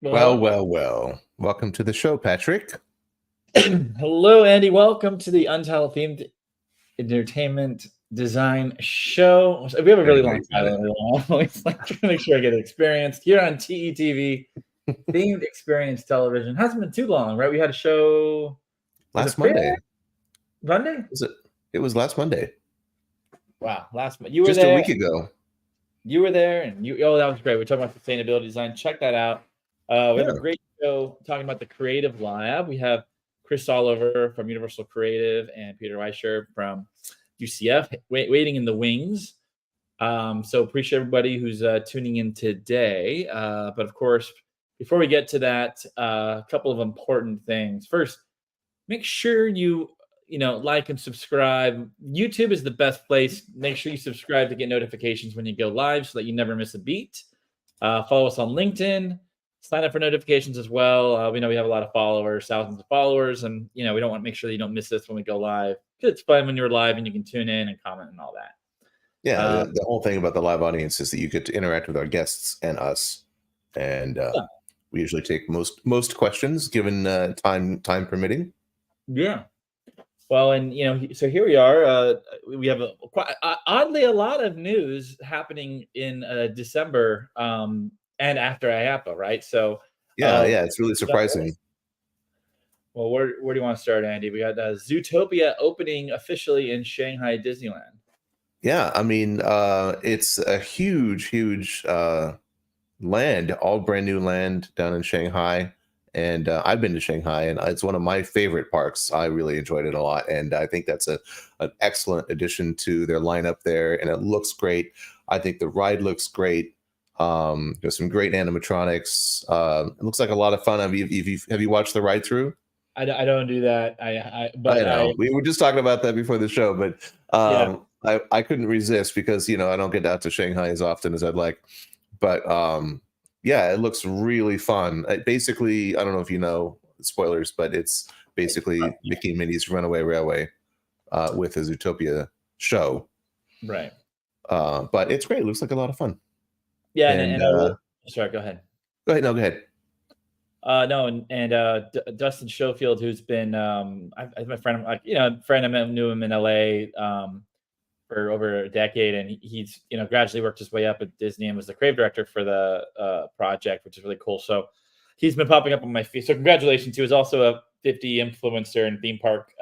Well, well, well. Welcome to the show, Patrick. Hello, Andy. Welcome to the Untitled Themed Entertainment Design Show. We have a really Very, very long title. excited. I'm always like trying to make sure I get it experienced here on TETV, Themed Experience Television. Hasn't been too long, right? We had a show. Was it Last Monday. Monday? Was it? It was last Monday. Wow, last month. You were Just there. a week ago. You were there, and that was great. We're talking about sustainability design. Check that out. We have a great show talking about the Creative Lab. We have Chris Oliver from Universal Creative and Peter Weischer from UCF waiting in the wings. So appreciate everybody who's tuning in today. But of course, before we get to that, a couple of important things. First, make sure you like and subscribe. YouTube is the best place. Make sure you subscribe to get notifications when you go live so that you never miss a beat. Follow us on LinkedIn. Sign up for notifications as well. We know we have a lot of followers, thousands of followers, and we don't want to make sure that you don't miss this when we go live. It's fun when you're live and you can tune in and comment and all that. Yeah, the whole thing about the live audience is that you get to interact with our guests and us, and we usually take most questions given time permitting. Yeah. Well, and so here we are. We have oddly a lot of news happening in December and after IAPA, right? So yeah, it's really surprising. Well, where do you want to start, Andy? We got Zootopia opening officially in Shanghai Disneyland. Yeah, I mean, it's a huge land, all brand new land down in Shanghai. And I've been to Shanghai, and it's one of my favorite parks. I really enjoyed it a lot, and I think that's an excellent addition to their lineup there. And it looks great. I think the ride looks great. There's some great animatronics. It looks like a lot of fun. Have you watched the ride through? I don't do that. I know. We were just talking about that before the show, but I couldn't resist because I don't get out to Shanghai as often as I'd like, but yeah, it looks really fun. Basically, I don't know if you know, spoilers, but it's basically Mickey and Minnie's Runaway Railway with a Zootopia show. Right. But it's great. It looks like a lot of fun. Yeah, and sorry, go ahead. Go ahead. No, go ahead. No, and Dustin Schofield, who's been my friend, I knew him in LA for over a decade, and he's gradually worked his way up at Disney and was the creative director for the project, which is really cool. So he's been popping up on my feed. So congratulations. He was also a 50 influencer in theme park,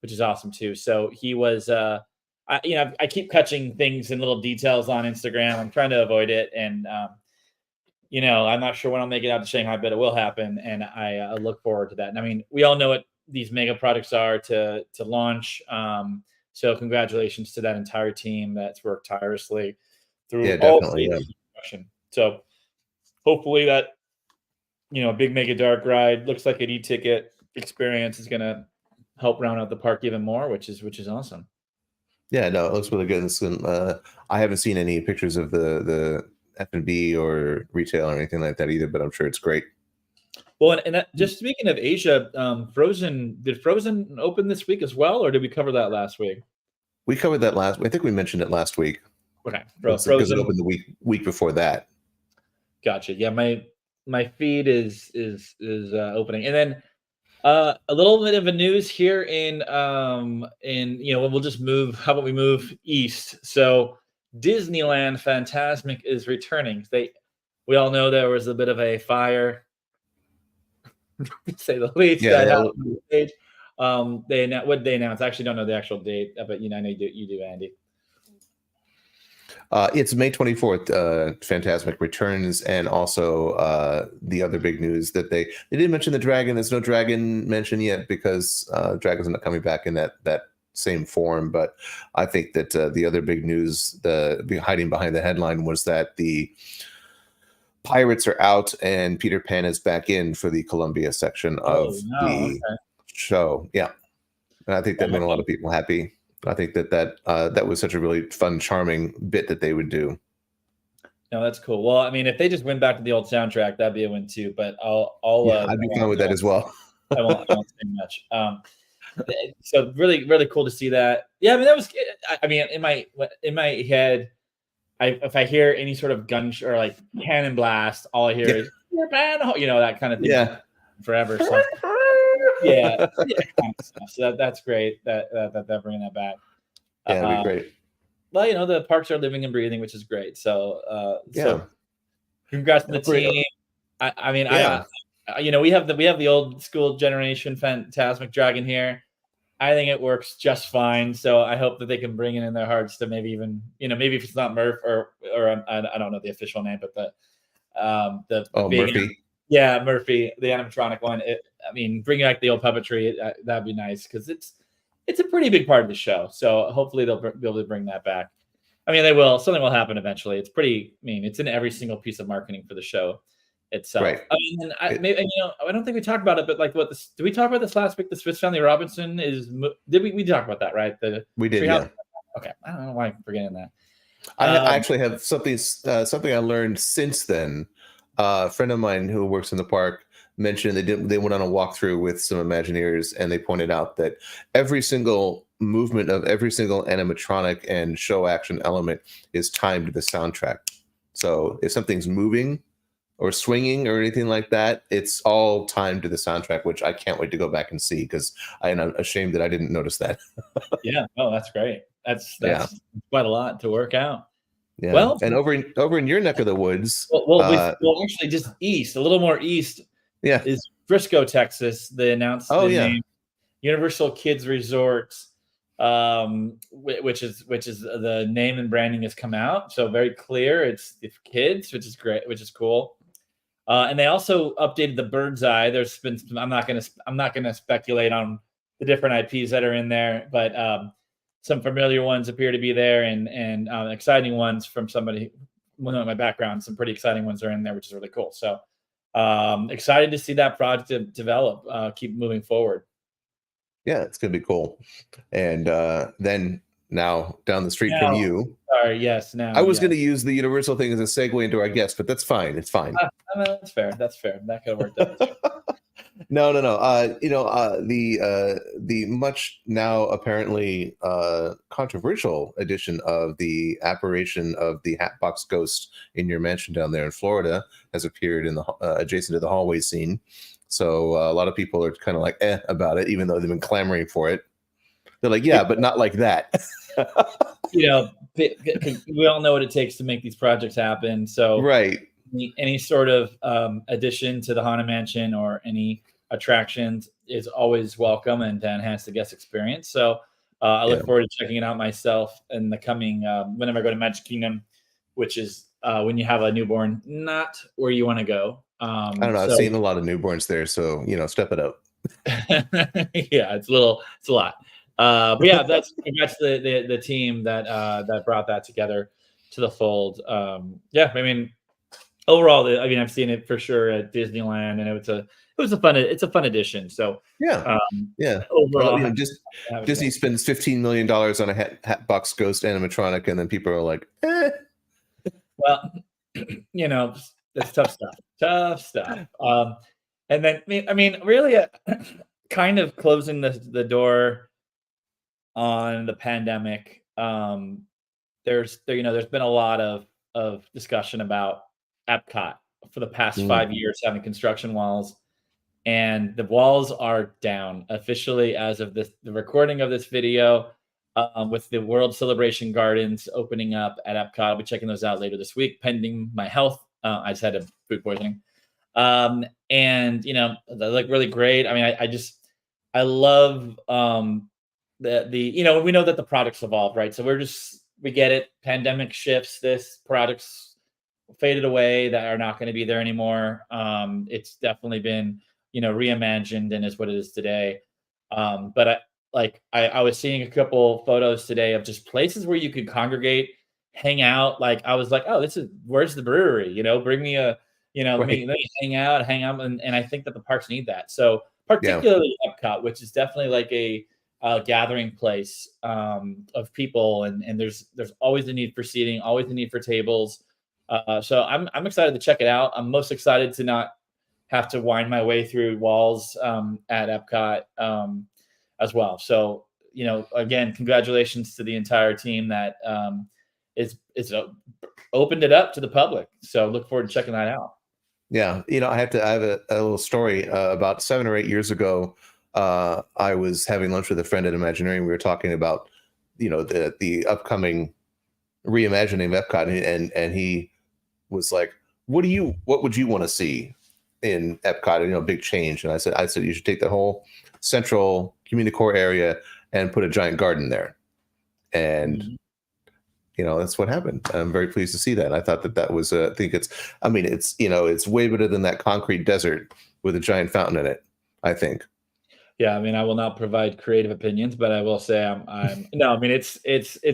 which is awesome too. So he was I keep catching things and little details on Instagram. I'm trying to avoid it, and I'm not sure when I'll make it out to Shanghai, but it will happen, and I look forward to that. And I mean, we all know what these mega products are to launch. So congratulations to that entire team that's worked tirelessly through all stages of production. So hopefully that big mega dark ride looks like an e-ticket experience is going to help round out the park even more, which is awesome. Yeah, no, it looks really good. I haven't seen any pictures of the F&B or retail or anything like that either, but I'm sure it's great. Well, and just speaking of Asia, did Frozen open this week as well, or did we cover that last week? We covered that I think we mentioned it last week. Okay, Frozen, because it opened the week before that. Gotcha. Yeah, my feed is opening, and then a little bit of a news here in we'll just move. How about we move east? So Disneyland Fantasmic is returning. We all know there was a bit of a fire, to say the least. What they announced? I actually don't know the actual date, but I know you do, Andy. It's May 24th. Fantasmic returns, and also the other big news that they didn't mention the dragon. There's no dragon mentioned yet because dragons are not coming back in that same form. But I think that the other big news, hiding behind the headline, was that the pirates are out and Peter Pan is back in for the Columbia section of the show. Yeah, and I think that made a lot of people happy. I think that was such a really fun, charming bit that they would do. No, that's cool. Well, I mean, if they just went back to the old soundtrack, that'd be a win too. But I'd be fine with that as well. I won't say much. So really, really cool to see that. Yeah, I mean, that was. I mean, in my head, if I hear any sort of gun or like cannon blast, all I hear is you know, that kind of thing. Yeah. Forever. So yeah, kind of stuff. So that's great that they're bringing that back. Yeah, it'd be great. Well, you know, the parks are living and breathing, which is great. So Yeah. congrats to the Great. team. I mean, Yeah. you know, we have the old school generation Phantasmic Dragon here. I think it works just fine. So I hope that they can bring it in their hearts to maybe even, you know, maybe if it's not Murph or I don't know the official name, but the big Murphy. yeah, Murphy, the animatronic one. I mean, bring back the old puppetry. That'd be nice because it's a pretty big part of the show. So hopefully they'll be able to bring that back. I mean, they will. Something will happen eventually. It's pretty. I mean, it's in every single piece of marketing for the show itself. Right. I mean, and you know, I don't think we talked about it, but like, did we talk about this last week? The Swiss Family Robinson did we talk about that, right? We did, yeah. Okay, I don't know why I'm forgetting that. I actually have something I learned since then. A friend of mine who works in the park mentioned they went on a walkthrough with some Imagineers, and they pointed out that every single movement of every single animatronic and show action element is timed to the soundtrack. So if something's moving or swinging or anything like that, it's all timed to the soundtrack, which I can't wait to go back and see because I'm ashamed that I didn't notice that. Yeah, oh, that's great. That's quite a lot to work out. Yeah. Well, and over in your neck of the woods, well, actually, just east, a little more east, is Frisco, Texas. They announced the name Universal Kids Resorts, which is the name and branding has come out, so very clear. It's kids, which is great, which is cool. And they also updated the Bird's Eye. There's been I'm not gonna speculate on the different IPs that are in there, but some familiar ones appear to be there, and exciting ones from somebody knowing my background. Some pretty exciting ones are in there, which is really cool. So excited to see that project develop, keep moving forward. Yeah, it's gonna be cool. And then now down the street from you. Sorry, yes. Now I was going to use the Universal thing as a segue into our guest, but that's fine. It's fine. That's fair. That's fair. That could have worked out. No. The much now apparently controversial edition of the apparition of the Hatbox Ghost in your mansion down there in Florida has appeared in the adjacent to the hallway scene. So a lot of people are kind of like about it, even though they've been clamoring for it. They're like, yeah, but not like that. You know, we all know what it takes to make these projects happen. So right. Any sort of addition to the Haunted Mansion or any attractions is always welcome and to enhance the guest experience. So I look forward to checking it out myself in the coming, whenever I go to Magic Kingdom, which is when you have a newborn, not where you want to go. I don't know. I've seen a lot of newborns there, so, you know, step it up. Yeah, it's a lot. But yeah, that's the team that brought that together to the fold. Yeah, I mean, overall, I've seen it for sure at Disneyland, and it's a fun addition. So overall, well, Disney spends $15 million on a Hatbox Ghost animatronic, and then people are like, eh. Well, you know, it's tough stuff. And then I mean, really, kind of closing the door on the pandemic. There's been a lot of discussion about Epcot for the past 5 years having construction walls, and the walls are down officially as of the recording of this video, with the World Celebration Gardens opening up at Epcot. I'll be checking those out later this week, pending my health. I just had a food poisoning. And you know, they look really great. I mean, I love you know, we know that the products evolve, right? So we get it. Pandemic shifts, this products faded away that are not going to be there anymore. It's definitely been, you know, reimagined and is what it is today. But I was seeing a couple photos today of just places where you could congregate, hang out. Like I was like, oh, where's the brewery? You know, bring me let me hang out. And I think that the parks need that. So particularly Epcot, which is definitely like a gathering place of people, and there's always the need for seating, always the need for tables. So I'm excited to check it out. I'm most excited to not have to wind my way through walls at Epcot as well. So, you know, again, congratulations to the entire team that is opened it up to the public. So look forward to checking that out. Yeah, I have a little story. About 7 or 8 years ago, I was having lunch with a friend at Imagineering. We were talking about, the upcoming reimagining of Epcot, and he was like, what would you want to see in Epcot? Big change. And I said you should take the whole central community core area and put a giant garden there. And Mhm. that's what happened. I'm very pleased to see that. I thought that was, I think it's way better than that concrete desert with a giant fountain in it, I think. Yeah, I mean, I will not provide creative opinions, but I will say I'm no, I mean, it's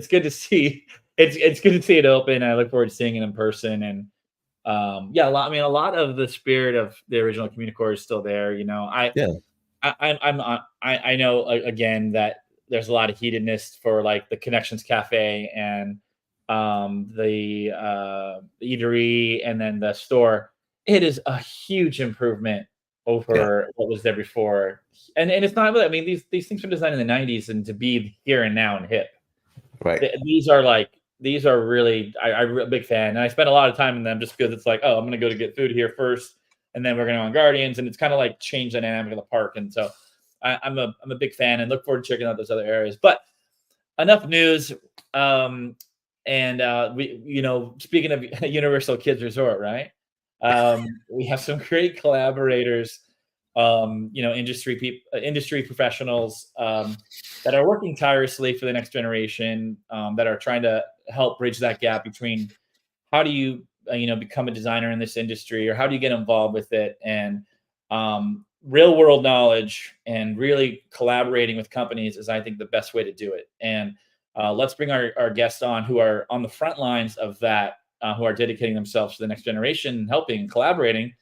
good to see it's good to see it open. I look forward to seeing it in person, and yeah, a lot of the spirit of the original Communicore is still there. Yeah, I know, again, that there's a lot of heatedness for like the Connections Cafe and the eatery and then the store. It is a huge improvement yeah, over what was there before, and it's not. I mean, these things were designed in the '90s, and to be here and now and hip. right. These are really, I'm a big fan, and I spend a lot of time in them just because it's like, oh, I'm gonna go to get food here first, and then we're gonna go on Guardians, and it's kind of like change the dynamic of the park, and so I'm a big fan and look forward to checking out those other areas. But enough news, um, and we, speaking of Universal Kids Resort, right? We have some great collaborators, industry professionals, that are working tirelessly for the next generation, that are trying to help bridge that gap between how do you, become a designer in this industry, or how do you get involved with it, and real world knowledge and really collaborating with companies is, I think, the best way to do it. And let's bring our guests on who are on the front lines of that, who are dedicating themselves to the next generation, helping and collaborating.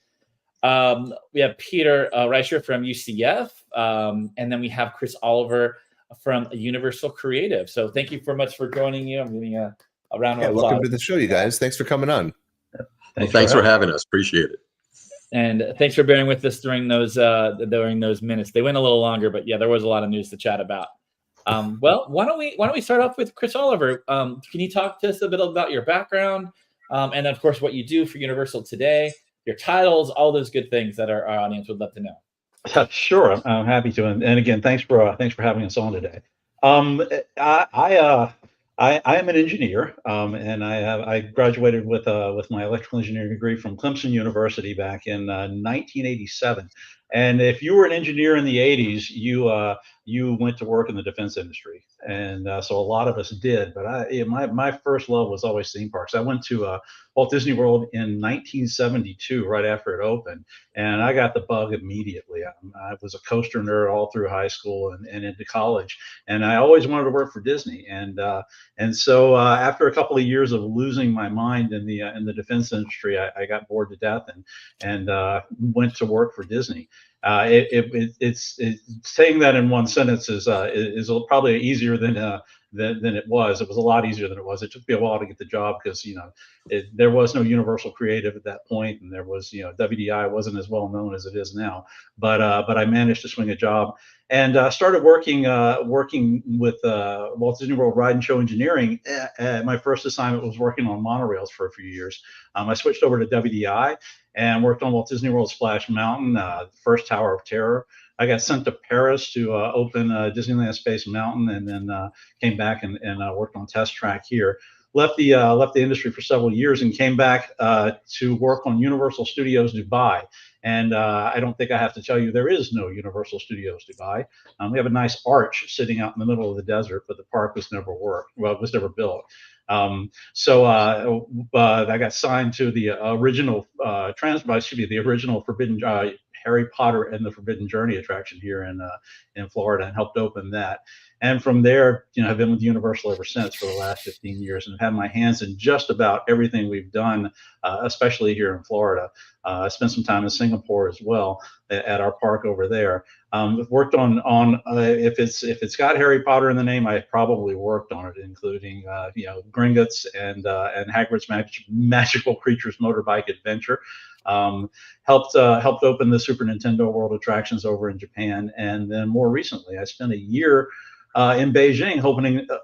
We have Peter Reicher from UCF, and then we have Chris Oliver from Universal Creative. So thank you very much for joining you. I'm giving a round Yeah, of welcome applause. to the show, you guys. Thanks for coming on. Well, thanks for having us. Appreciate it. And thanks for bearing with us during those minutes. They went a little longer, but yeah, there was a lot of news to chat about. Well, why don't we start off with Chris Oliver? Can you talk to us a bit about your background, and of course what you do for Universal today, your titles, all those good things that our audience would love to know. Sure, I'm happy to. And again, thanks for having us on today. Um, I am an engineer, and I graduated with my electrical engineering degree from Clemson University back in 1987. And if you were an engineer in the 80s, you went to work in the defense industry, and so a lot of us did. But my first love was always theme parks. I went to Walt Disney World in 1972, right after it opened, and I got the bug immediately. I was a coaster nerd all through high school and into college, and I always wanted to work for Disney. And so after a couple of years of losing my mind in the defense industry, I got bored to death and went to work for Disney. It's saying that in one sentence is probably easier than it was. It was a lot easier than it was. It took me a while to get the job because there was no Universal Creative at that point, and there was WDI wasn't as well known as it is now. But I managed to swing a job and started working with Walt Disney World Ride and Show Engineering. My first assignment was working on monorails for a few years. I switched over to WDI and worked on Walt Disney World Splash Mountain, first Tower of Terror. I got sent to Paris to open Disneyland Space Mountain, and then came back and worked on Test Track here. Left the industry for several years and came back to work on Universal Studios Dubai. And I don't think I have to tell you there is no Universal Studios Dubai. We have a nice arch sitting out in the middle of the desert, but the park was never it was never built. So I got signed to the original the original Forbidden Harry Potter and the Forbidden Journey attraction here in Florida, and helped open that. And from there, I've been with Universal ever since for the last 15 years, and have had my hands in just about everything we've done, especially here in Florida. I spent some time in Singapore as well at our park over there. Worked on if it's got Harry Potter in the name, I probably worked on it, including Gringotts and Hagrid's Magical Creatures Motorbike Adventure. Helped open the Super Nintendo World attractions over in Japan, and then more recently, I spent a year in Beijing,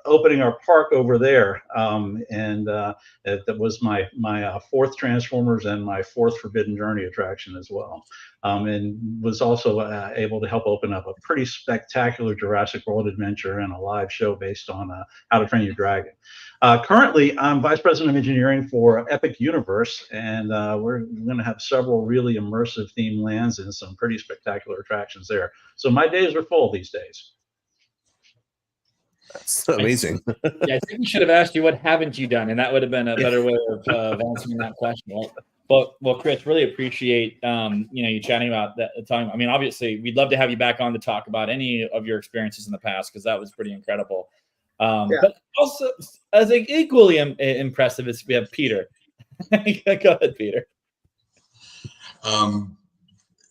opening our park over there, and that was my fourth Transformers and my fourth Forbidden Journey attraction as well, and was also able to help open up a pretty spectacular Jurassic World adventure and a live show based on How to Train Your Dragon. Currently, I'm Vice President of Engineering for Epic Universe, and we're going to have several really immersive themed lands and some pretty spectacular attractions there. So my days are full these days. That's amazing. Yeah, I think we should have asked you what haven't you done, and that would have been a better way of answering that question. Well, Chris, really appreciate you chatting about that time. I mean, obviously, we'd love to have you back on to talk about any of your experiences in the past, because that was pretty incredible. But also, as equally impressive as we have Peter. Go ahead, Peter.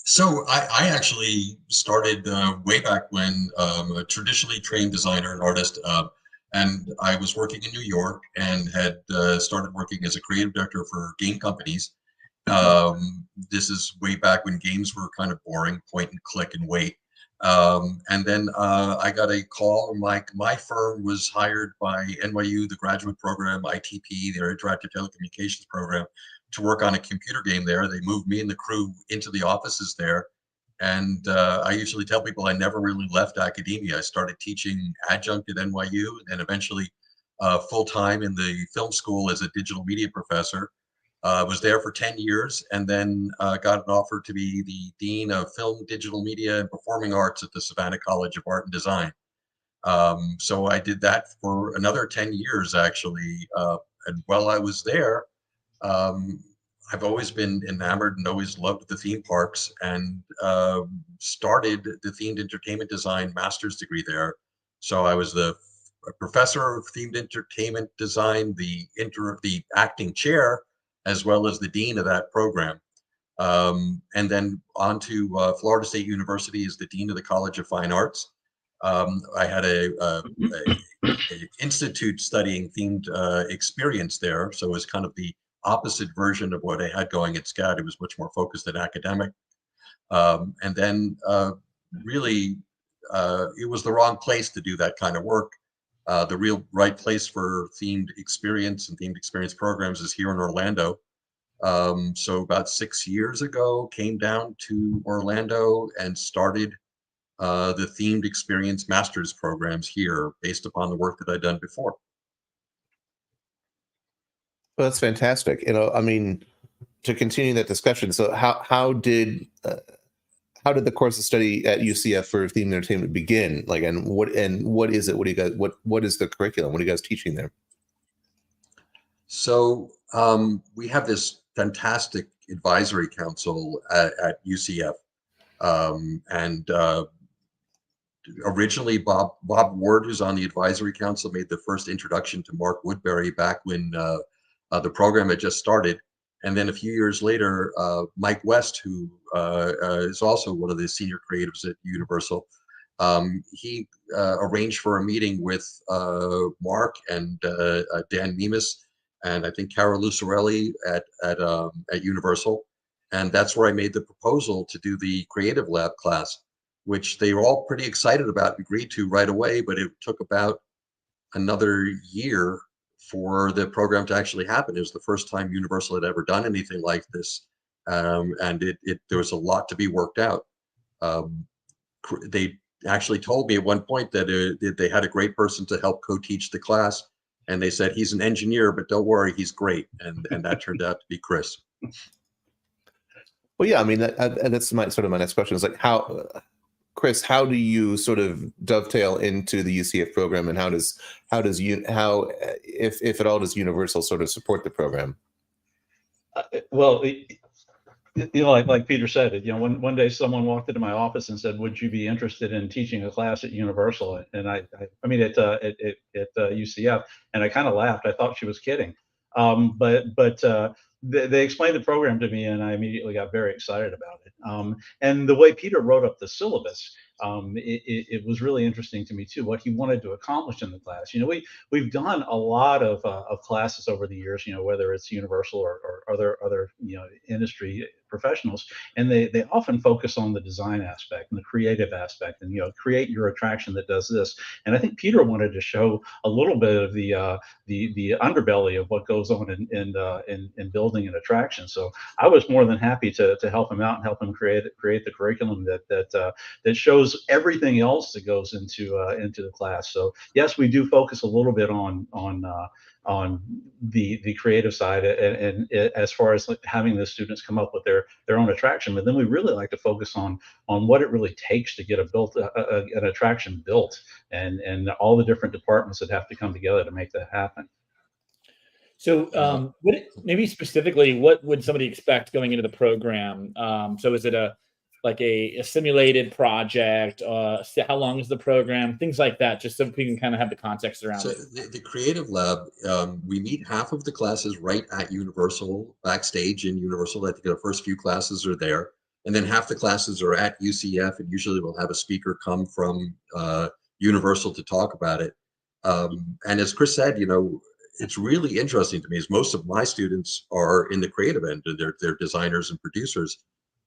So I actually started way back when, a traditionally trained designer and artist, and I was working in New York and had started working as a creative director for game companies. This is way back when games were kind of boring, point and click and wait. And then I got a call. My firm was hired by NYU, the graduate program, ITP, their Interactive Telecommunications program, to work on a computer game there. They moved me and the crew into the offices there. And I usually tell people I never really left academia. I started teaching adjunct at NYU and eventually full-time in the film school as a digital media professor. Was there for 10 years and then got an offer to be the Dean of Film, Digital Media, and Performing Arts at the Savannah College of Art and Design. So I did that for another 10 years, actually. And while I was there, I've always been enamored and always loved the theme parks, and started the themed entertainment design master's degree there. So I was the professor of themed entertainment design, the acting chair, as well as the dean of that program. And then on to Florida State University as the dean of the College of Fine Arts. I had a institute studying themed experience there, so it was kind of the opposite version of what I had going at SCAD. It was much more focused at academic. And then really, it was the wrong place to do that kind of work. The real right place for themed experience and themed experience programs is here in Orlando. So about 6 years ago, came down to Orlando and started the themed experience master's programs here based upon the work that I'd done before. Well, that's fantastic. I mean, to continue that discussion, so how did the course of study at UCF for themed entertainment begin? Like, and what is it? What do you guys what is the curriculum? What are you guys teaching there? So we have this fantastic advisory council at UCF, and originally Bob Ward, who's on the advisory council, made the first introduction to Mark Woodbury back when the program had just started. And then a few years later, Mike West, who is also one of the senior creatives at Universal, he arranged for a meeting with Mark and Dan Mimas, and I think Cara Lucarelli at Universal. And that's where I made the proposal to do the Creative Lab class, which they were all pretty excited about and agreed to right away, but it took about another year for the program to actually happen. It was the first time Universal had ever done anything like this, and there was a lot to be worked out. They actually told me at one point that they had a great person to help co-teach the class, and they said, he's an engineer, but don't worry, he's great. And that turned out to be Chris. Well, yeah, I mean, that's my next question is like, Chris, how do you sort of dovetail into the UCF program, and how if at all does Universal sort of support the program? Well, like Peter said, one day someone walked into my office and said, "Would you be interested in teaching a class at Universal?" And I mean, at UCF, and I kind of laughed. I thought she was kidding, but they explained the program to me, and I immediately got very excited about it. And the way Peter wrote up the syllabus, it was really interesting to me too what he wanted to accomplish in the class. We've done a lot of classes over the years, whether it's Universal or other industry professionals, and they often focus on the design aspect and the creative aspect, and create your attraction that does this. And I think Peter wanted to show a little bit of the underbelly of what goes on in building an attraction. So I was more than happy to help him out and help him create the curriculum that shows everything else that goes into the class. So yes, we do focus a little bit on the creative side, and as far as having the students come up with their own attraction, but then we really like to focus on what it really takes to get an attraction built, and all the different departments that have to come together to make that happen. So, maybe specifically, what would somebody expect going into the program? So, is it like a simulated project? How long is the program? Things like that, just so we can kind of have the context around So it. the Creative Lab, we meet half of the classes right at Universal, backstage in Universal. I think the first few classes are there. And then half the classes are at UCF, and usually we'll have a speaker come from Universal to talk about it. And as Chris said, it's really interesting to me is most of my students are in the creative end. They're designers and producers,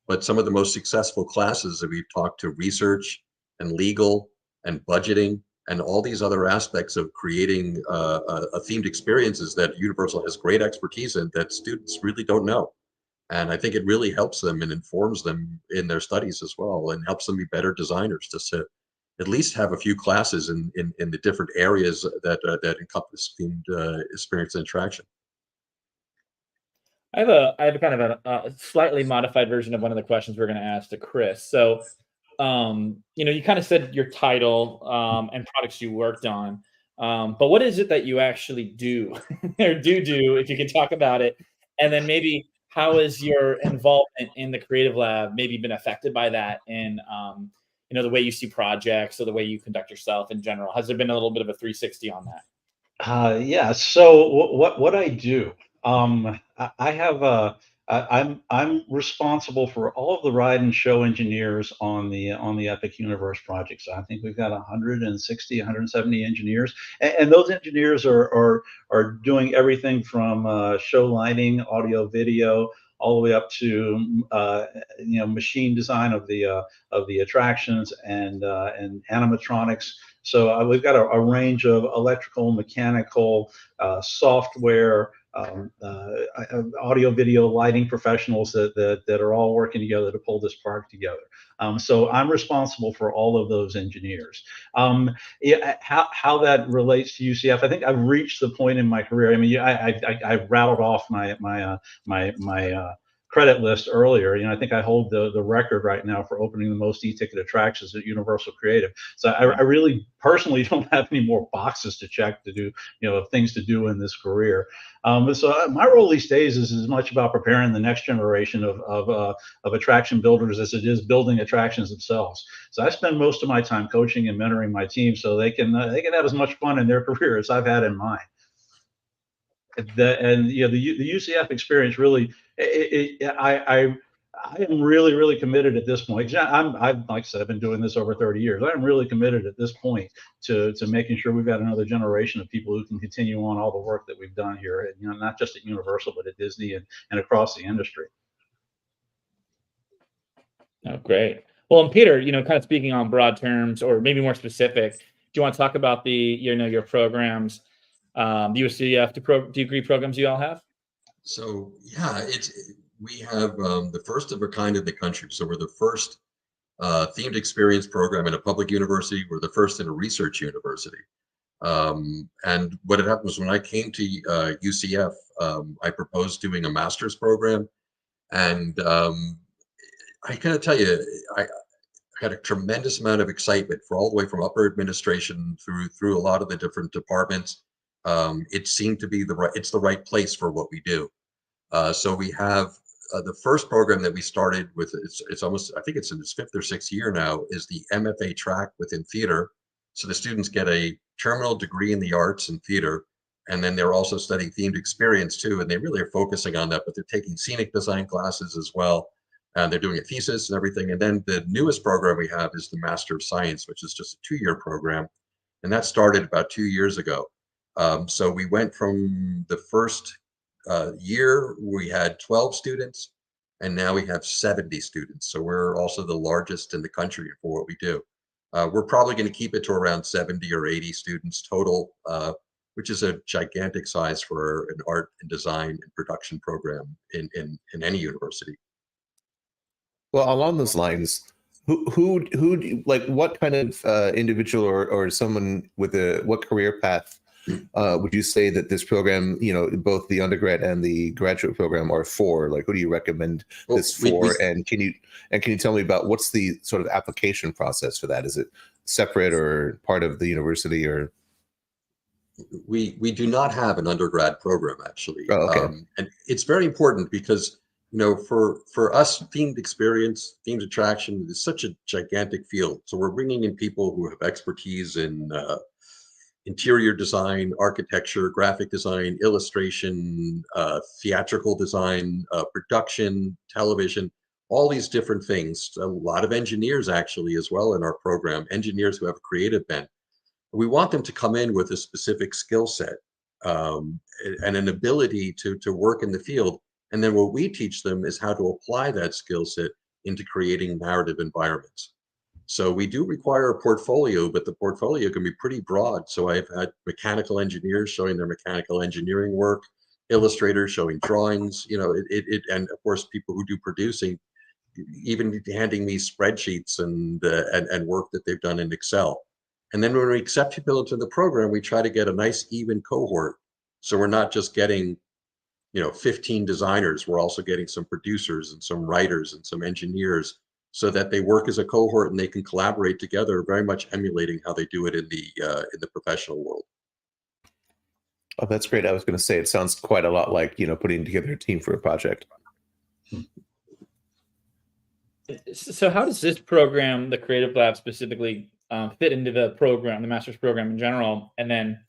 but some of the most successful classes that we've talked to research and legal and budgeting and all these other aspects of creating a themed experiences that Universal has great expertise in that students really don't know. And I think it really helps them and informs them in their studies as well, and helps them be better designers, just to at least have a few classes in the different areas that encompass themed experience and attraction. I have a kind of a slightly modified version of one of the questions we're going to ask to Chris. So, you kind of said your title and products you worked on, but what is it that you actually do or do, if you can talk about it, and then maybe how has your involvement in the Creative Lab maybe been affected by that, and the way you see projects or the way you conduct yourself in general? Has there been a little bit of a 360 on that? Yeah. So what I do, I have I'm responsible for all of the ride and show engineers on the Epic Universe project. So I think we've got 160, 170 engineers, and those engineers are doing everything from show lighting, audio, video, all the way up to machine design of the attractions and animatronics. So we've got a range of electrical, mechanical, software, audio, video, lighting professionals that are all working together to pull this park together. So I'm responsible for all of those engineers. How that relates to UCF, I think I've reached the point in my career. I mean, I rattled off my credit list earlier. I think I hold the record right now for opening the most e-ticket attractions at Universal Creative. So I really personally don't have any more boxes to check to do, things to do in this career. So my role these days is as much about preparing the next generation of attraction builders as it is building attractions themselves. So I spend most of my time coaching and mentoring my team so they can have as much fun in their career as I've had in mine. The UCF experience really, I am really committed at this point. Like I said, I've been doing this over 30 years. I'm really committed at this point to making sure we've got another generation of people who can continue on all the work that we've done here, not just at Universal, but at Disney and across the industry. Oh, great. Well, and Peter, kind of speaking on broad terms, or maybe more specific, do you want to talk about your programs, the UCF degree programs you all have? So yeah, we have the first of a kind in the country. So we're the first themed experience program in a public university. We're the first in a research university. And what had happened was when I came to UCF, I proposed doing a master's program, and I gotta tell you, I had a tremendous amount of excitement for all the way from upper administration through a lot of the different departments. It seemed to be it's the right place for what we do. So we have the first program that we started with. It's almost, I think it's in its 5th or 6th year now, is the MFA track within theater. So the students get a terminal degree in the arts and theater, and then they're also studying themed experience too. And they really are focusing on that, but they're taking scenic design classes as well. and they're doing a thesis and everything. And then the newest program we have is the Master of Science, which is just a 2-year program, and that started about 2 years ago. So we went from the first year, we had 12 students, and now we have 70 students. So we're also the largest in the country for what we do. We're probably going to keep it to around 70 or 80 students total, which is a gigantic size for an art and design and production program in any university. Well, along those lines, who do you, like, what kind of individual or someone with what career path would you say that this program, both the undergrad and the graduate program are for? Like, who do you recommend this for? And can you tell me about what's the sort of application process for that? Is it separate or part of the university, or? We do not have an undergrad program, actually. Oh, okay. And it's very important because, for us, themed experience, themed attraction is such a gigantic field. So we're bringing in people who have expertise in interior design, architecture, graphic design, illustration, theatrical design, production, television, all these different things. A lot of engineers actually as well in our program, engineers who have a creative bent. We want them to come in with a specific skill set and an ability to work in the field. And then what we teach them is how to apply that skill set into creating narrative environments. So we do require a portfolio, but the portfolio can be pretty broad. So I've had mechanical engineers showing their mechanical engineering work, illustrators showing drawings, and of course people who do producing, even handing me spreadsheets and work that they've done in Excel. And then when we accept people into the program, we try to get a nice even cohort. So we're not just getting 15 designers, we're also getting some producers and some writers and some engineers, so that they work as a cohort and they can collaborate together, very much emulating how they do it in the professional world. Oh, that's great. I was going to say, it sounds quite a lot like, putting together a team for a project. So how does this program, the Creative Lab specifically, fit into the program, the master's program in general? And then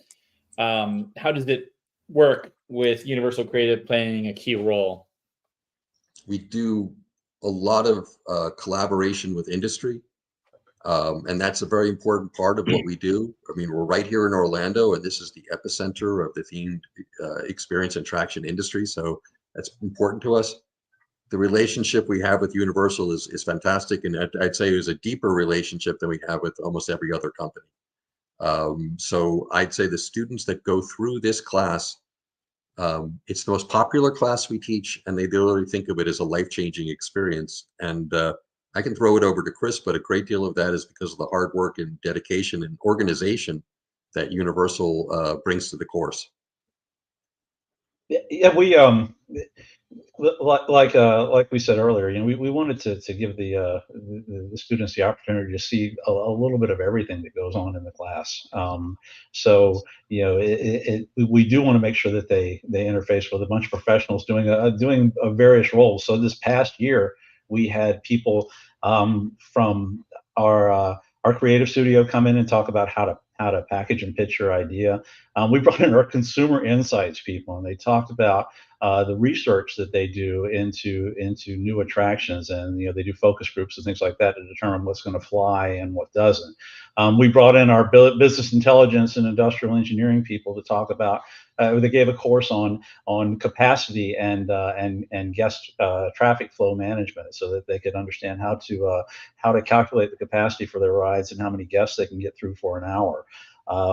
how does it work with Universal Creative playing a key role? We do a lot of collaboration with industry, and that's a very important part of what we do. I mean, we're right here in Orlando, and this is the epicenter of the themed experience and attraction industry, so that's important to us. The relationship we have with Universal is fantastic, and I'd say it was a deeper relationship than we have with almost every other company. So I'd say the students that go through this class, it's the most popular class we teach, and they literally think of it as a life-changing experience. And I can throw it over to Chris, but a great deal of that is because of the hard work and dedication and organization that Universal brings to the course. Yeah, we like we said earlier, we wanted to give the students the opportunity to see a little bit of everything that goes on in the class. So we do want to make sure that they interface with a bunch of professionals doing various roles. So this past year, we had people from our creative studio come in and talk about how to package and pitch your idea. We brought in our consumer insights people, and they talked about the research that they do into new attractions, and they do focus groups and things like that to determine what's going to fly and what doesn't. We brought in our business intelligence and industrial engineering people to talk about. They gave a course on capacity and guest traffic flow management, so that they could understand how to calculate the capacity for their rides and how many guests they can get through for an hour.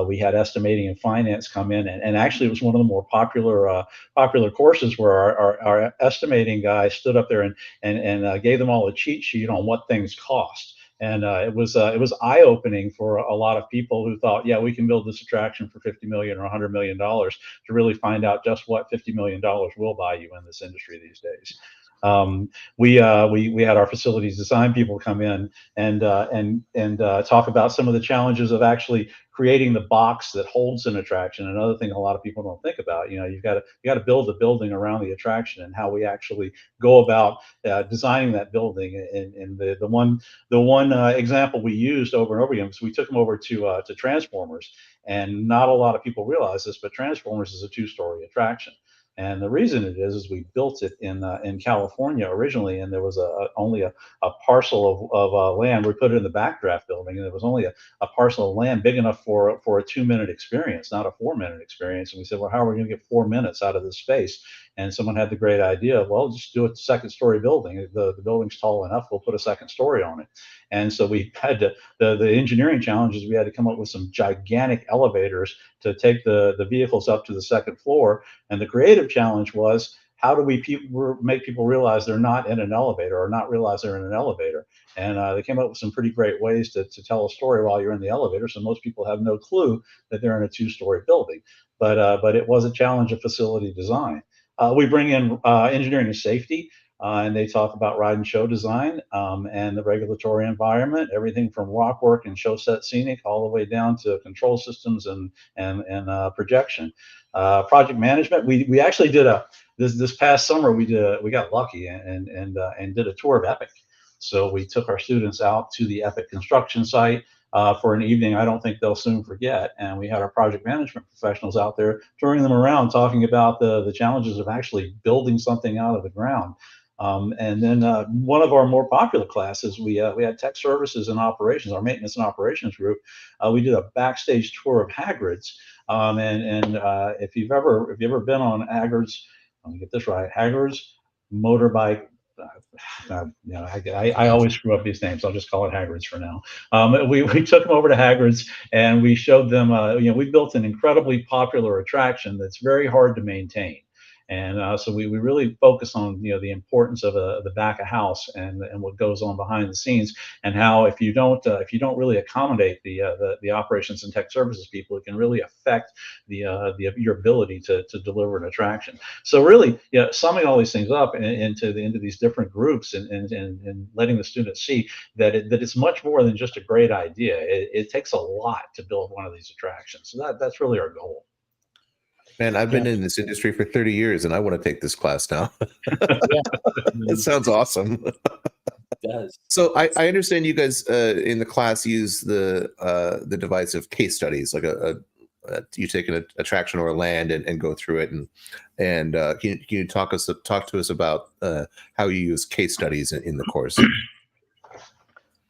We had estimating and finance come in, and actually it was one of the more popular courses, where our estimating guy stood up there and gave them all a cheat sheet on what things cost. And it was eye-opening for a lot of people who thought, yeah, we can build this attraction for $50 million or $100 million, to really find out just what $50 million will buy you in this industry these days. We had our facilities design people come in and talk about some of the challenges of actually creating the box that holds an attraction. Another thing a lot of people don't think about, you got to build the building around the attraction, and how we actually go about designing that building. And the one example we used over and over again was we took them over to Transformers, and not a lot of people realize this, but Transformers is a 2-story attraction. And the reason it is we built it in California originally, and there was only a parcel of land. We put it in the backdraft building, and there was only a parcel of land big enough for a 2-minute experience, not a 4-minute experience. And we said, well, how are we going to get 4 minutes out of this space? And someone had the great idea, well, just do a second-story building. The building's tall enough, we'll put a second story on it. And so we had to, the engineering challenges, we had to come up with some gigantic elevators to take the vehicles up to the second floor. And the creative challenge was, how do we make people realize they're not in an elevator, or not realize they're in an elevator? And they came up with some pretty great ways to tell a story while you're in the elevator, so most people have no clue that they're in a 2-story building. But it was a challenge of facility design. We bring in engineering and safety, and they talk about ride and show design, and the regulatory environment, everything from rock work and show set scenic all the way down to control systems and projection. Project management, we actually did this past summer, we got lucky and did a tour of Epic. So we took our students out to the Epic construction site for an evening I don't think they'll soon forget. And we had our project management professionals out there touring them around, talking about the challenges of actually building something out of the ground. And then one of our more popular classes, we had tech services and operations, our maintenance and operations group. We did a backstage tour of Hagrid's. If you've ever been on Hagrid's, let me get this right, Hagrid's motorbike. I always screw up these names. I'll just call it Hagrid's for now. We took them over to Hagrid's, and we showed them. We built an incredibly popular attraction that's very hard to maintain. And so we really focus on the importance of the back of house and what goes on behind the scenes, and how if you don't really accommodate the operations and tech services people, it can really affect your ability to deliver an attraction. So really, summing all these things up into these different groups and letting the students see that it's much more than just a great idea. It takes a lot to build one of these attractions. So that's really our goal. Man, I've been in this industry for 30 years, and I want to take this class now. Yeah. It sounds awesome. It does. So I understand you guys in the class use the device of case studies, like you take an attraction or a land and go through it, and can you talk to us about how you use case studies in the course?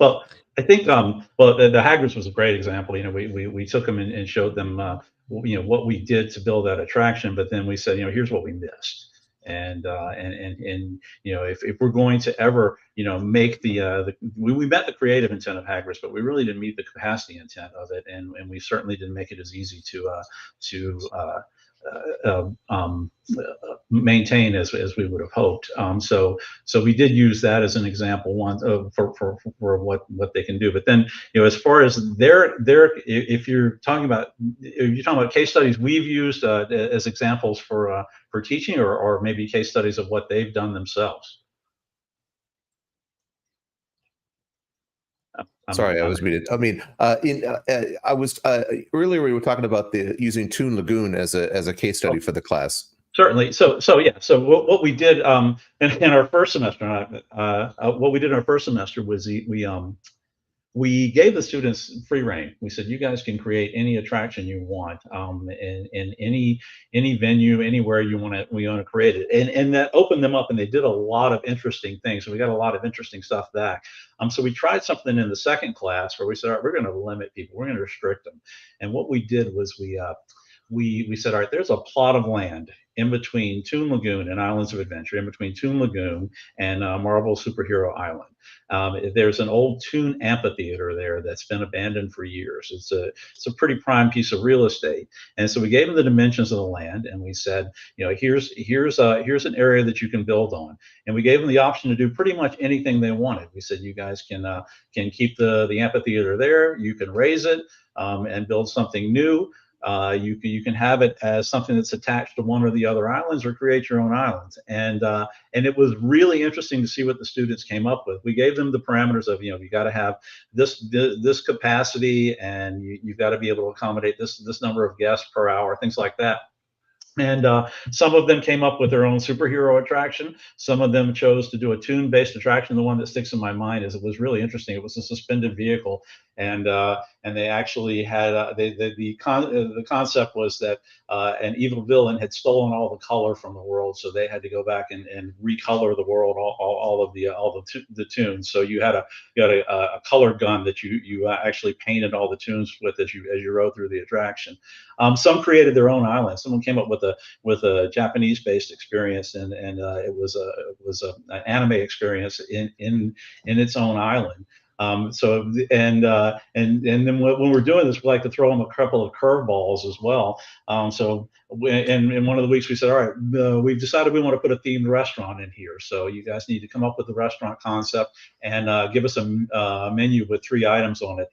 Well, I think the Hagrid's was a great example. We took them and showed them what we did to build that attraction, but then we said, here's what we missed. And if we're going to ever make we met the creative intent of Hagrid's, but we really didn't meet the capacity intent of it, and we certainly didn't make it as easy to maintain as we would have hoped. So we did use that as an example for what they can do. But then as far as if you're talking about case studies we've used as examples for teaching, or maybe case studies of what they've done themselves. Sorry, I was muted. I mean, I was earlier we were talking about using Toon Lagoon as a case study for the class. Certainly. So what we did in our first semester, was we gave the students free reign. We said, you guys can create any attraction you want in any venue, anywhere we want to create it. And that opened them up, and they did a lot of interesting things. So we got a lot of interesting stuff back. So we tried something in the second class where we said, all right, we're going to limit people. We're going to restrict them. And what we did was we said, all right, there's a plot of land in between Toon Lagoon and Islands of Adventure, in between Toon Lagoon and Marvel Superhero Island. There's an old Toon amphitheater there that's been abandoned for years. It's a pretty prime piece of real estate. And so we gave them the dimensions of the land, and we said, here's an area that you can build on. And we gave them the option to do pretty much anything they wanted. We said, you guys can keep the amphitheater there. You can raise it and build something new. You can have it as something that's attached to one or the other islands, or create your own islands. And it was really interesting to see what the students came up with. We gave them the parameters of, you got to have this capacity, and you've got to be able to accommodate this number of guests per hour, things like that. And some of them came up with their own superhero attraction. Some of them chose to do a tune-based attraction. The one that sticks in my mind is, it was really interesting. It was a suspended vehicle, and they actually had the concept was that an evil villain had stolen all the color from the world, so they had to go back and recolor the world, all of the tunes. So you had a color gun that you actually painted all the tunes with as you rode through the attraction. Some created their own island. Someone came up with a Japanese-based experience, and it was an anime experience in its own island. And then when we're doing this, we like to throw them a couple of curveballs as well. In one of the weeks, we said, all right, we've decided we want to put a themed restaurant in here. So you guys need to come up with the restaurant concept and give us a menu with 3 items on it,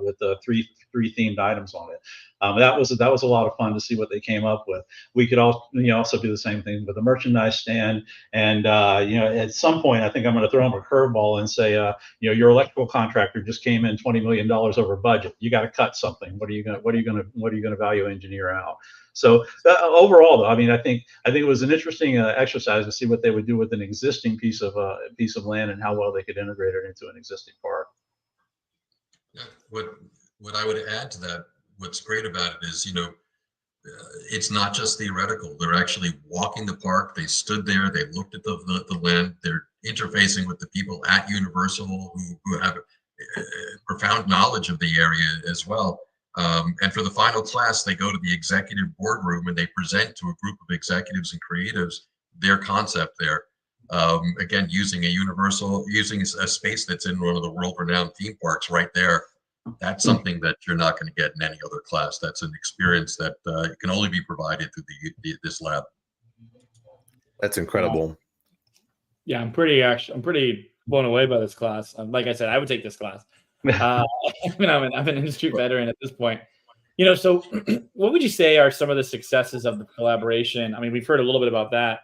with three themed items on it. That was a lot of fun to see what they came up with. We could also do the same thing with the merchandise stand. And at some point, I think I'm going to throw them a curveball and say, your electrical contractor just came in $20 million over budget. You got to cut something. What are you going to value engineer out? So overall, though, I mean, I think it was an interesting exercise to see what they would do with an existing piece of land and how well they could integrate it into an existing park. Yeah, what I would add to that, what's great about it is, it's not just theoretical. They're actually walking the park. They stood there. They looked at the land. They're interfacing with the people at Universal who have profound knowledge of the area as well. And for the final class, they go to the executive boardroom and they present to a group of executives and creatives their concept there. Again, using a space that's in one of the world-renowned theme parks right there. That's something that you're not going to get in any other class. That's an experience that can only be provided through this lab. That's incredible. Yeah, I'm pretty blown away by this class. Like I said, I would take this class. I'm an industry veteran at this point. So what would you say are some of the successes of the collaboration? I mean, we've heard a little bit about that.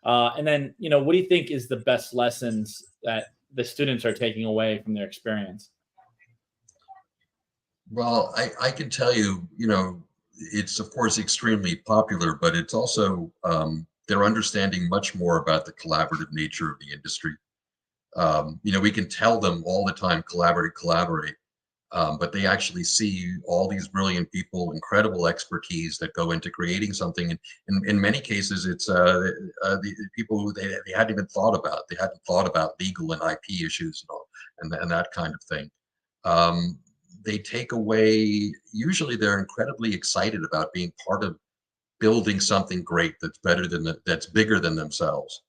And then, what do you think is the best lessons that the students are taking away from their experience? Well, I can tell you, it's of course extremely popular, but it's also they're understanding much more about the collaborative nature of the industry. We can tell them all the time, collaborate, but they actually see all these brilliant people, incredible expertise that go into creating something. And in many cases, it's the people who they hadn't even thought about. They hadn't thought about legal and IP issues and that kind of thing. They take away, usually they're incredibly excited about being part of building something great that's bigger than themselves.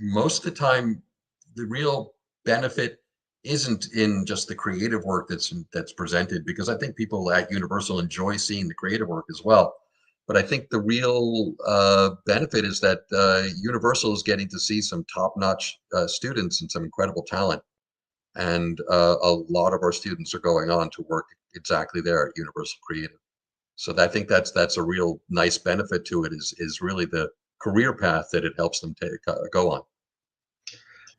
Most of the time, the real benefit isn't in just the creative work that's presented, because I think people at Universal enjoy seeing the creative work as well. But I think the real benefit is that Universal is getting to see some top-notch students and some incredible talent. And a lot of our students are going on to work exactly there at Universal Creative. So I think that's a real nice benefit to it, is really the career path that it helps them go on.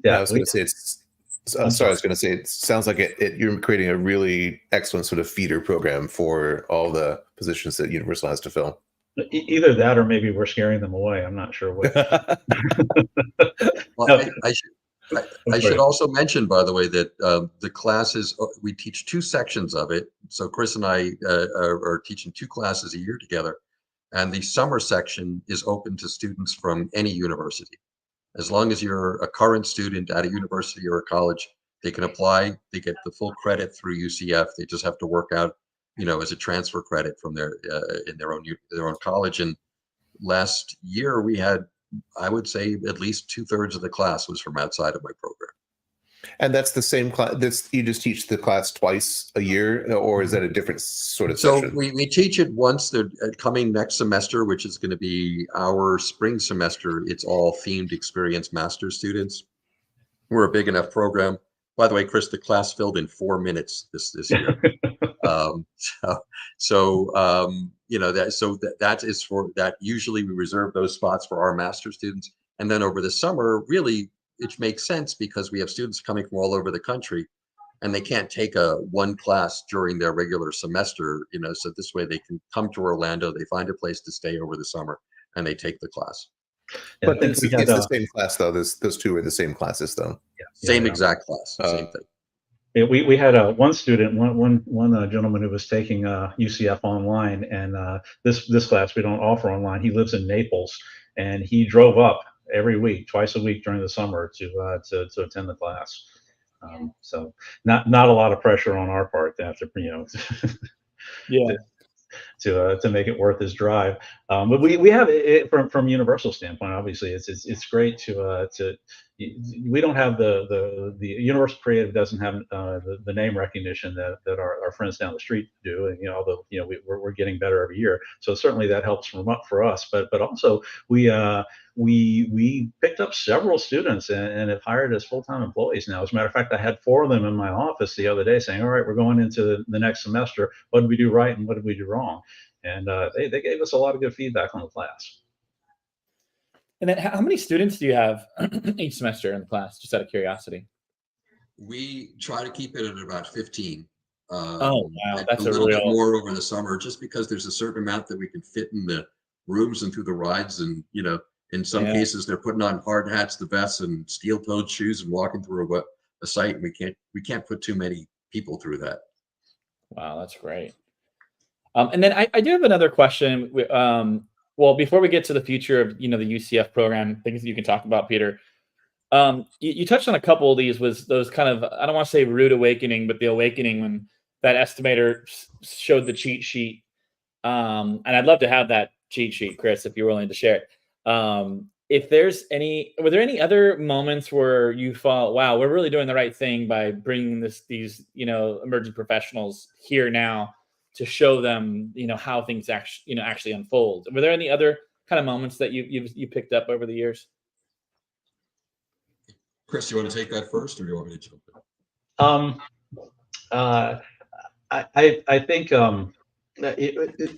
Yeah, I was going to say I was going to say it sounds like you're creating a really excellent sort of feeder program for all the positions that Universal has to fill. Either that, or maybe we're scaring them away. I'm not sure which. Well, I should also mention, by the way, that the classes, we teach 2 sections of it. So Chris and I are teaching 2 classes a year together. And the summer section is open to students from any university. As long as you're a current student at a university or a college, they can apply. They get the full credit through UCF. They just have to work out, as a transfer credit from their own college. And last year we had, I would say, at least 2/3 of the class was from outside of my program. And that's the same class. You just teach the class twice a year, or is that a different sort of So session? we teach it once. They're coming next semester, which is going to be our spring semester. It's all themed experience master students. We're a big enough program. By the way, Chris, the class filled in 4 minutes this year. That is for that. Usually we reserve those spots for our master students. And then over the summer, really, it makes sense because we have students coming from all over the country. and they can't take one class during their regular semester, you know, so this way they can come to Orlando, they find a place to stay over the summer, and they take the class. Yeah, I But think it's, we had, it's the same class though. Those two are the same classes though. Same yeah. exact class, same thing. Yeah, we had one student, one gentleman who was taking UCF online, and this class we don't offer online. He lives in Naples, and he drove up every week, twice a week during the summer to attend the class. So not a lot of pressure on our part to have to, you know, Yeah. to make it worth his drive. But we have it from Universal standpoint. Obviously, it's great to we don't have the Universal Creative doesn't have the name recognition that our friends down the street do, and you know, although you know we're getting better every year, so certainly that helps for us. But also we picked up several students and have hired as full-time employees now. As a matter of fact, I had 4 of them in my office the other day saying, all right, we're going into the next semester. What did we do right and what did we do wrong? And they gave us a lot of good feedback on the class. And then how many students do you have each semester in the class, just out of curiosity? We try to keep it at about 15. Oh, wow. That's a a little bit real, more over the summer, just because there's a certain amount that we can fit in the rooms and through the rides. And, you know, in some yeah. cases, they're putting on hard hats, the vests, and steel-toed shoes and walking through a site. And we can't put too many people through that. Wow, that's great. And then I do have another question. Well, before we get to the future of, you know, the UCF program, things that you can talk about, Peter. You touched on a couple of these, was those kind of, I don't want to say rude awakening, but the awakening when that estimator showed the cheat sheet. And I'd love to have that cheat sheet, Chris, if you're willing to share it. If there's were there any other moments where you thought, wow, we're really doing the right thing by bringing these, you know, emerging professionals here now to show them, you know, how things actually unfold? Were there any other kind of moments that you picked up over the years? Chris, you want to take that first, or do you want me to jump in? I think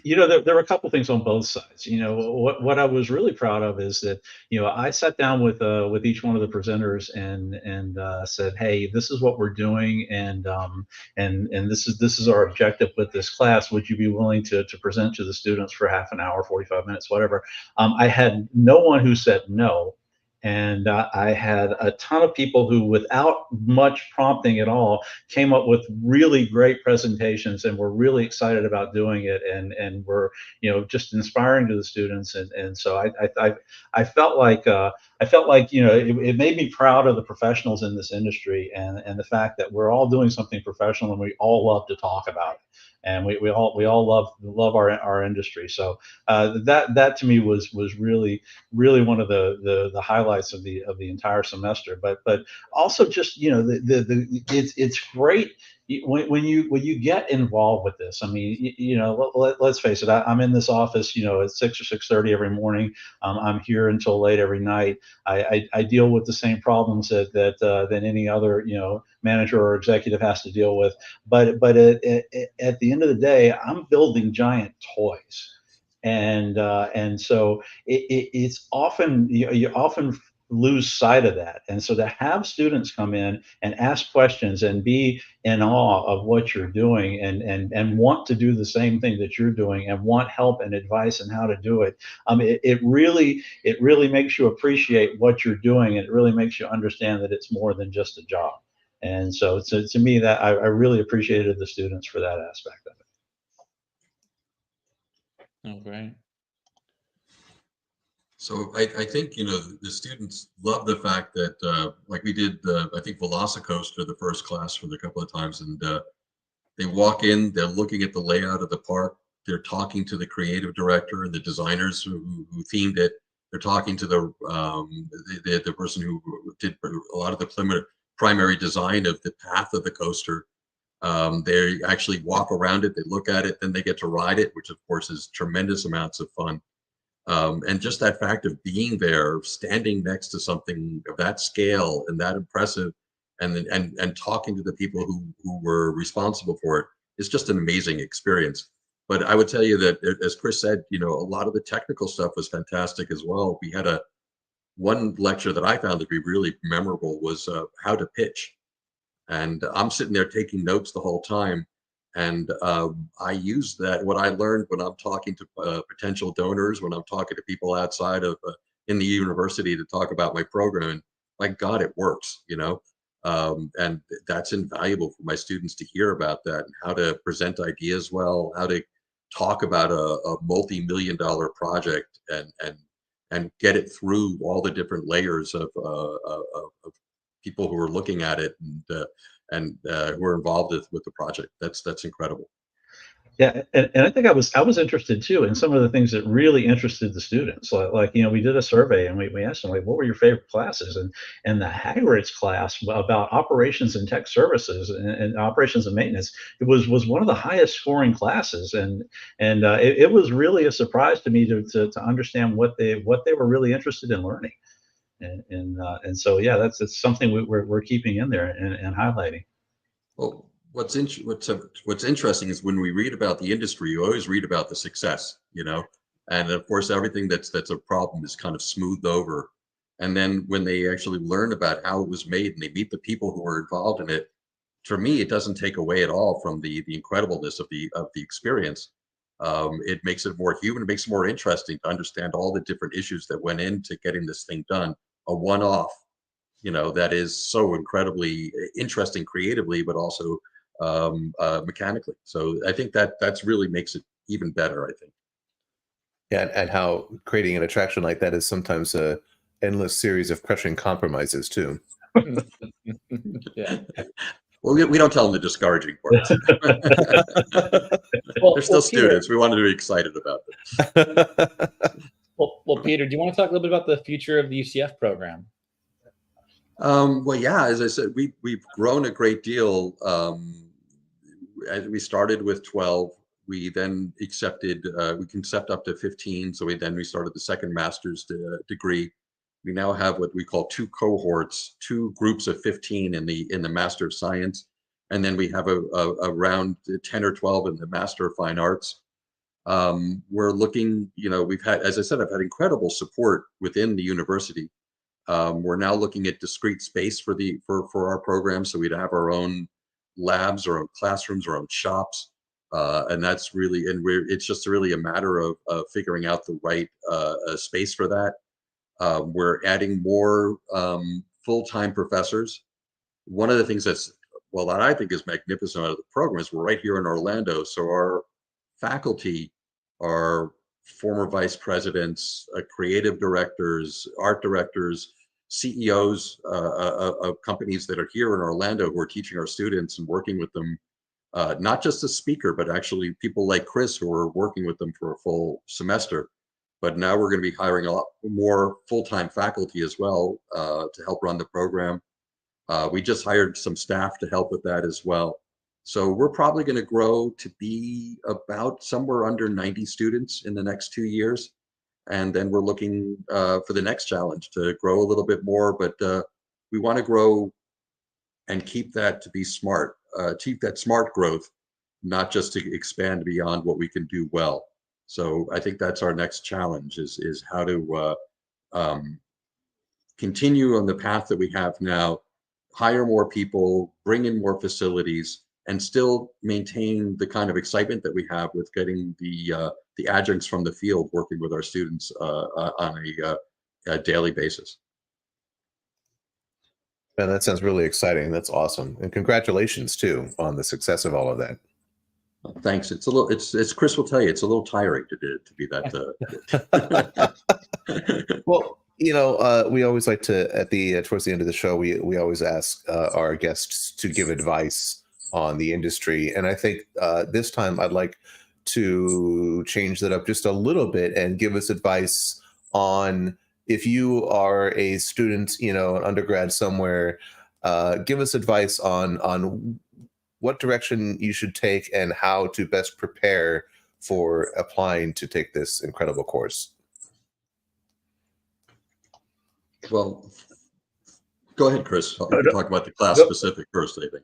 you know, there were a couple things on both sides. You know, what I was really proud of is that, you know, I sat down with each one of the presenters and said, hey, this is what we're doing, and this is our objective with this class. Would you be willing to present to the students for half an hour, 45 minutes, whatever? I had no one who said no. And I had a ton of people who, without much prompting at all, came up with really great presentations and were really excited about doing it, and were, you know, just inspiring to the students. And so I felt like you know, it made me proud of the professionals in this industry, and the fact that we're all doing something professional and we all love to talk about it. And we all love our industry. So that to me was really one of the highlights of the entire semester. But also, just, you know, it's great when you get involved with this. I mean, you know, let's face it. I'm in this office, you know, at 6 or 6:30 every morning. I'm here until late every night. I deal with the same problems that any other, you know, manager or executive has to deal with. But at the end of the day, I'm building giant toys. And so it's often, you often lose sight of that. And so to have students come in and ask questions and be in awe of what you're doing, and want to do the same thing that you're doing, and want help and advice on how to do it, it really makes you appreciate what you're doing. It really makes you understand that it's more than just a job. And so to me, that I really appreciated the students for that aspect of it. Oh, great. So I think, you know, the students love the fact that, like we did, I think Velocicoaster the first class for a couple of times, and they walk in, they're looking at the layout of the park, they're talking to the creative director and the designers who themed it. They're talking to the person who did a lot of the primary design of the path of the coaster. They actually walk around it, they look at it, then they get to ride it, which of course is tremendous amounts of fun. And just that fact of being there, standing next to something of that scale and that impressive, and talking to the people who were responsible for it, is just an amazing experience. But I would tell you that, as Chris said, you know, a lot of the technical stuff was fantastic as well. We had one lecture that I found to be really memorable was how to pitch. And I'm sitting there taking notes the whole time. And I use that, what I learned when I'm talking to potential donors, when I'm talking to people outside of in the university to talk about my program. And my God, it works, you know. And that's invaluable for my students to hear about that, and how to present ideas well, how to talk about a multi-million-dollar project, and get it through all the different layers of people who are looking at it, and who are involved with the project. That's incredible. Yeah, and I think I was interested too in some of the things that really interested the students. Like you know, we did a survey and we asked them, like, what were your favorite classes? And the Hagrid's class about operations and tech services and operations and maintenance, it was one of the highest scoring classes, and it was really a surprise to me to understand what they were really interested in learning. And so yeah, that's something we're keeping in there and highlighting. Well, what's interesting is when we read about the industry, you always read about the success, you know, and of course everything that's a problem is kind of smoothed over. And then when they actually learn about how it was made and they meet the people who are involved in it, for me, it doesn't take away at all from the incredibleness of the experience. It makes it more human. It makes it more interesting to understand all the different issues that went into getting this thing done. A one-off, you know, that is so incredibly interesting creatively, but also mechanically. So I think that's really makes it even better, I think. Yeah, and how creating an attraction like that is sometimes a endless series of crushing compromises too. Yeah. Well, we don't tell them the discouraging parts. They're still students. We want to be excited about them. Well, Peter, do you want to talk a little bit about the future of the UCF program? Well, yeah, as I said, we've grown a great deal. We started with 12. We then accepted, we can accept up to 15. So we started the second master's degree. We now have what we call two cohorts, two groups of 15 in the Master of Science. And then we have around 10 or 12 in the Master of Fine Arts. We're looking, you know, we've had, as I said, I've had incredible support within the university. We're now looking at discrete space for our program, so we'd have our own labs, our own classrooms, our own shops, and that's really, it's just really a matter of figuring out the right space for that. We're adding more full-time professors. One of the things that I think is magnificent out of the program is we're right here in Orlando, so our faculty are former vice presidents, creative directors, art directors, CEOs of companies that are here in Orlando who are teaching our students and working with them, not just as speaker, but actually people like Chris who are working with them for a full semester. But now we're going to be hiring a lot more full-time faculty as well to help run the program. We just hired some staff to help with that as well. So we're probably going to grow to be about somewhere under 90 students in the next 2 years. And then we're looking for the next challenge to grow a little bit more, but we want to grow and keep that to be smart, keep that smart growth, not just to expand beyond what we can do well. So I think that's our next challenge is how to continue on the path that we have now, hire more people, bring in more facilities, and still maintain the kind of excitement that we have with getting the adjuncts from the field working with our students on a daily basis. Man, that sounds really exciting. That's awesome. And congratulations too on the success of all of that. Thanks. It's a little, it's Chris will tell you, it's a little tiring to be that. Well, you know, we always like to, at the towards the end of the show, we always ask our guests to give advice on the industry. And I think this time I'd like to change that up just a little bit and give us advice on, if you are a student, you know, an undergrad somewhere, give us advice on what direction you should take and how to best prepare for applying to take this incredible course. Well, go ahead, Chris. I'll talk about the class specific first, I think.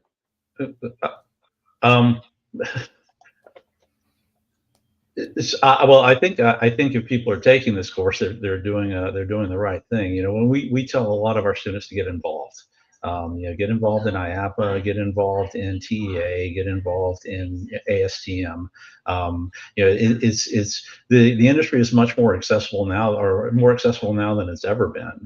Well, I think if people are taking this course, they're doing the right thing. You know, when we tell a lot of our students to get involved, Get involved in IAPA, get involved in TEA, get involved in ASTM. It's the industry is much more accessible now, or more accessible now than it's ever been,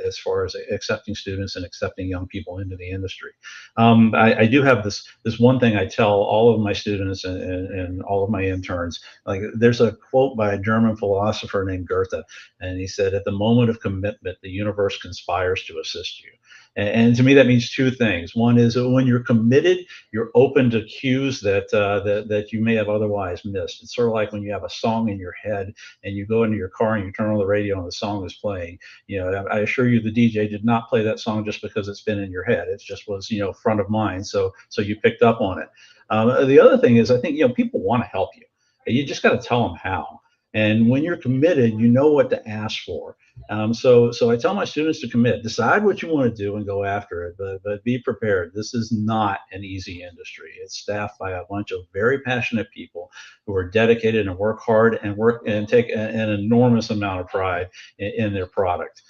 as far as accepting students and accepting young people into the industry. I do have this one thing I tell all of my students and all of my interns. Like, there's a quote by a German philosopher named Goethe, and he said, "At the moment of commitment, the universe conspires to assist you." And to me, that means two things. One is that when you're committed, you're open to cues that you may have otherwise missed. It's sort of like when you have a song in your head and you go into your car and you turn on the radio and the song is playing. I assure you, the DJ did not play that song just because it's been in your head. It just was, front of mind. So you picked up on it. The other thing is, I think, people want to help you. You just got to tell them how. And when you're committed, you know what to ask for. So I tell my students to commit, decide what you want to do and go after it, but be prepared. This is not an easy industry. It's staffed by a bunch of very passionate people who are dedicated and work hard and take an enormous amount of pride in their product.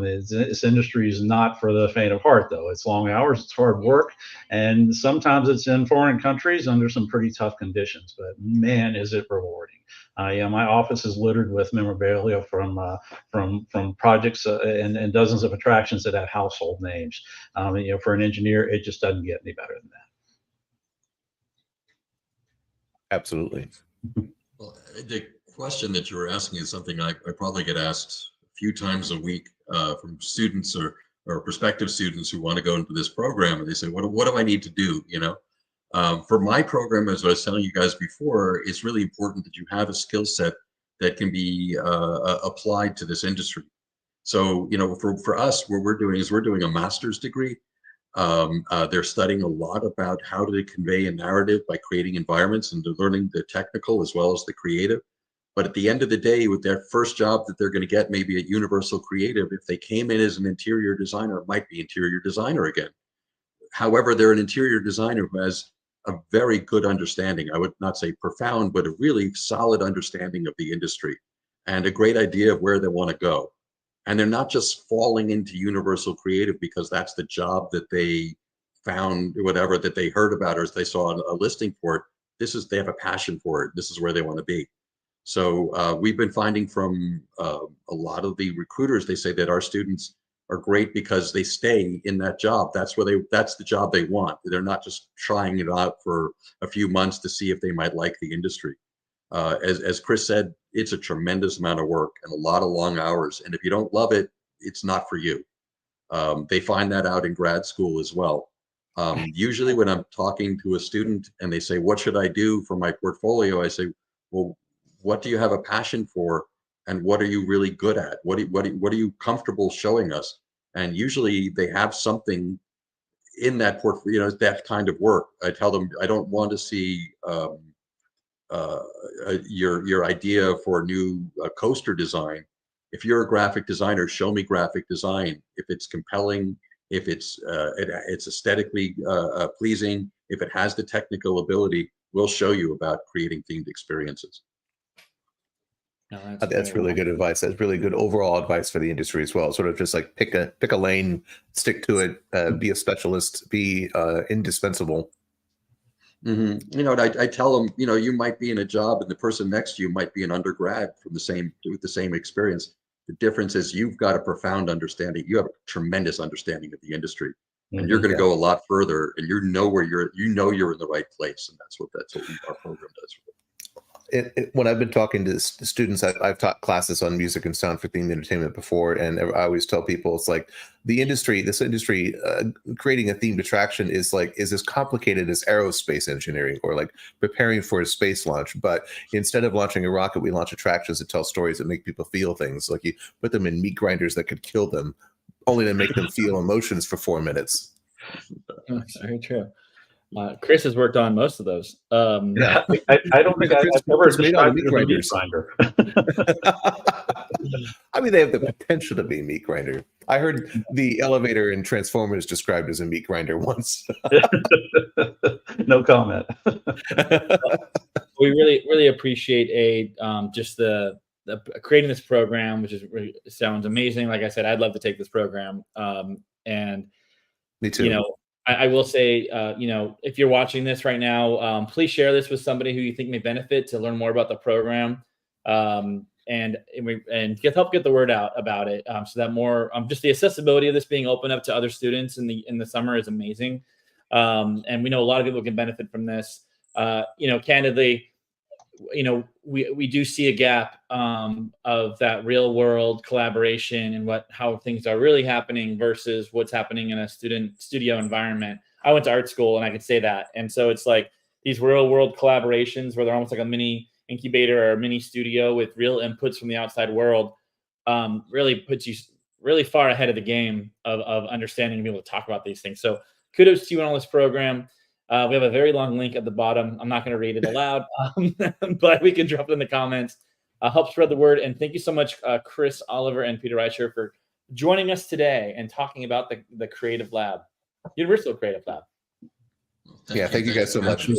This industry is not for the faint of heart, though. It's long hours, it's hard work, and sometimes it's in foreign countries under some pretty tough conditions, but man, is it rewarding. My office is littered with memorabilia from projects and dozens of attractions that have household names. For an engineer, it just doesn't get any better than that. Absolutely. Well, the question that you were asking is something I probably get asked a few times a week from students or prospective students who want to go into this program, and they say, what do I need to do? For my program, as I was telling you guys before, it's really important that you have a skill set that can be applied to this industry. So, for us, what we're doing is we're doing a master's degree. They're studying a lot about how to convey a narrative by creating environments, and they're learning the technical as well as the creative. But at the end of the day, with their first job that they're going to get, maybe at Universal Creative, if they came in as an interior designer, it might be interior designer again. However, they're an interior designer who has a very good understanding. I would not say profound, but a really solid understanding of the industry and a great idea of where they want to go. And they're not just falling into Universal Creative because that's the job that they found, whatever, that they heard about, or they saw a listing for it. They have a passion for it. This is where they want to be. So we've been finding from a lot of the recruiters, they say that our students are great because they stay in that job. That's the job they want. They're not just trying it out for a few months to see if they might like the industry. As Chris said, it's a tremendous amount of work and a lot of long hours. And if you don't love it, it's not for you. They find that out in grad school as well. Usually when I'm talking to a student and they say, what should I do for my portfolio? I say, well, what do you have a passion for? And what are you really good at? What are you comfortable showing us? And usually they have something in that portfolio, that kind of work. I tell them, I don't want to see your idea for a new coaster design. If you're a graphic designer, show me graphic design. If it's compelling, if it's aesthetically pleasing, if it has the technical ability, we'll show you about creating themed experiences. No, That's really good advice. That's really good overall advice for the industry as well. Sort of just like pick a lane, stick to it, be a specialist, be indispensable. I tell them, you might be in a job and the person next to you might be an undergrad with the same experience. The difference is you've got a profound understanding. You have a tremendous understanding of the industry, and you're going to go a lot further. And you're in the right place, and that's what our program does. When I've been talking to students, I've taught classes on music and sound for themed entertainment before, and I always tell people it's like this industry, creating a themed attraction is as complicated as aerospace engineering or like preparing for a space launch. But instead of launching a rocket, we launch attractions that tell stories that make people feel things. Like you put them in meat grinders that could kill them, only to make them feel emotions for 4 minutes. That's very true. Chris has worked on most of those. Yeah, I don't think I've ever described it as a meat grinder. I mean, they have the potential to be a meat grinder. I heard the elevator in Transformers described as a meat grinder once. No comment. We really appreciate just the creating this program, which sounds amazing. Like I said, I'd love to take this program, and Me too. You know, I will say, you know, if you're watching this right now, please share this with somebody who you think may benefit to learn more about the program, and help get the word out about it, so that more, just the accessibility of this being open up to other students in the summer is amazing, and we know a lot of people can benefit from this. You know, candidly, you know, we do see a gap, of that real world collaboration and how things are really happening versus what's happening in a studio environment. I went to art school and I could say that. And so it's like these real world collaborations where they're almost like a mini incubator or a mini studio with real inputs from the outside world, really puts you really far ahead of the game of understanding and being able to talk about these things. So kudos to you on all this program. We have a very long link at the bottom. I'm not going to read it aloud, but we can drop it in the comments. Help spread the word. And thank you so much, Chris Oliver and Peter Reicher, for joining us today and talking about the Creative Lab, Universal Creative Lab. Thank you guys so much.